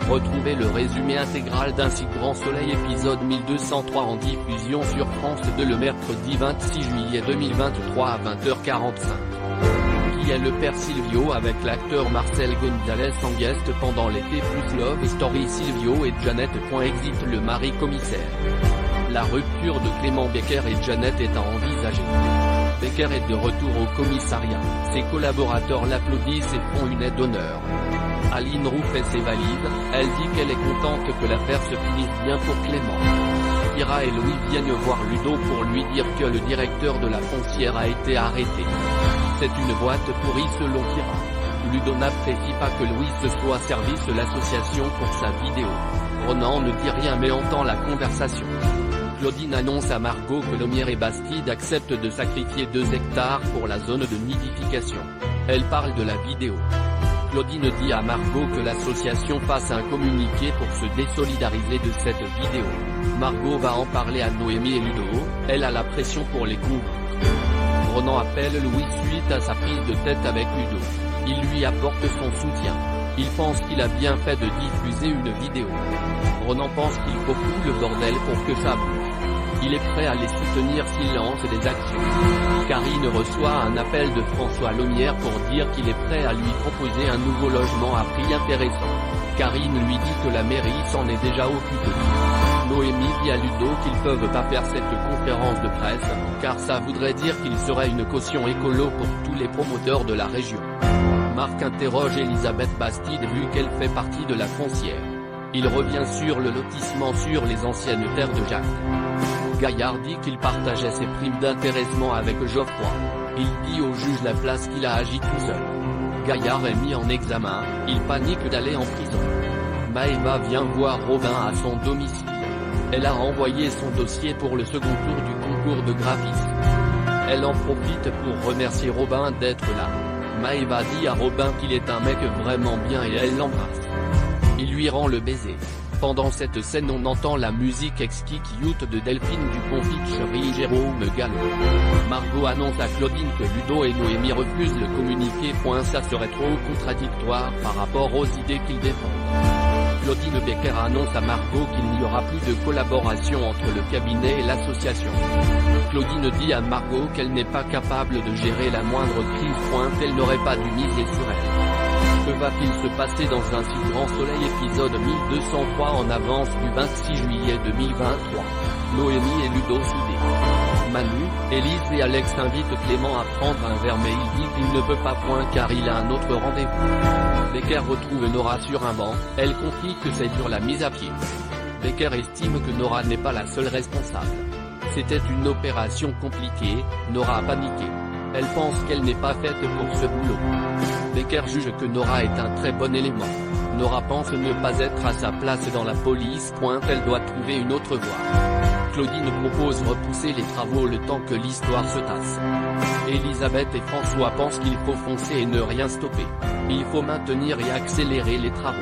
Retrouvez le résumé intégral d'Un si grand soleil épisode 1203 en diffusion sur France 2 le mercredi 26 juillet 2023 à 20h45. Qui est le père Silvio avec l'acteur Marcel Gonzalez en guest pendant l'été plus Love Story Silvio et Janet. Exit le mari commissaire. La rupture de Clément Becker et Janet est à envisager. Becker est de retour au commissariat, ses collaborateurs l'applaudissent et font une aide d'honneur. Aline Roux fait ses valides, elle dit qu'elle est contente que l'affaire se finisse bien pour Clément. Ira et Louis viennent voir Ludo pour lui dire que le directeur de la foncière a été arrêté. C'est une boîte pourrie selon Ira. Ludo n'apprécie pas que Louis se soit servi de l'association pour sa vidéo. Ronan ne dit rien mais entend la conversation. Claudine annonce à Margot que Lomière et Bastide acceptent de sacrifier 2 hectares pour la zone de nidification. Elle parle de la vidéo. Claudine dit à Margot que l'association fasse un communiqué pour se désolidariser de cette vidéo. Margot va en parler à Noémie et Ludo, elle a la pression pour les convaincre. Ronan appelle Louis suite à sa prise de tête avec Ludo. Il lui apporte son soutien. Il pense qu'il a bien fait de diffuser une vidéo. Ronan pense qu'il faut tout le bordel pour que ça bouge. Il est prêt à les soutenir s'ils lancent des actions. Karine reçoit un appel de François Lomière pour dire qu'il est prêt à lui proposer un nouveau logement à prix intéressant. Karine lui dit que la mairie s'en est déjà occupée. Noémie dit à Ludo qu'ils peuvent pas faire cette conférence de presse, car ça voudrait dire qu'il serait une caution écolo pour tous les promoteurs de la région. Marc interroge Elisabeth Bastide vu qu'elle fait partie de la foncière. Il revient sur le lotissement sur les anciennes terres de Jacques. Gaillard dit qu'il partageait ses primes d'intéressement avec Geoffroy. Il dit au juge la place qu'il a agi tout seul. Gaillard est mis en examen, il panique d'aller en prison. Maëva vient voir Robin à son domicile. Elle a renvoyé son dossier pour le second tour du concours de graphisme. Elle en profite pour remercier Robin d'être là. Maëva dit à Robin qu'il est un mec vraiment bien et elle l'embrasse. Il lui rend le baiser. Pendant cette scène on entend la musique Exquis Cute de Delphine Dupont featuring Jérôme Gallo. Margot annonce à Claudine que Ludo et Noémie refusent le communiqué. Ça serait trop contradictoire par rapport aux idées qu'ils défendent. Claudine Becker annonce à Margot qu'il n'y aura plus de collaboration entre le cabinet et l'association. Claudine dit à Margot qu'elle n'est pas capable de gérer la moindre crise. Elle n'aurait pas dû miser sur elle. Que va-t-il se passer dans Un si grand soleil épisode 1203 en avance du 26 juillet 2023. Noémie et Ludo soudés. Manu, Élise et Alex invitent Clément à prendre un verre mais il dit qu'il ne peut pas car il a un autre rendez-vous. Becker retrouve Nora sur un banc, elle confie que c'est dur la mise à pied. Becker estime que Nora n'est pas la seule responsable. C'était une opération compliquée, Nora a paniqué. Elle pense qu'elle n'est pas faite pour ce boulot. Becker juge que Nora est un très bon élément. Nora pense ne pas être à sa place dans la police. Elle doit trouver une autre voie. Claudine propose repousser les travaux le temps que l'histoire se tasse. Elisabeth et François pensent qu'il faut foncer et ne rien stopper. Il faut maintenir et accélérer les travaux.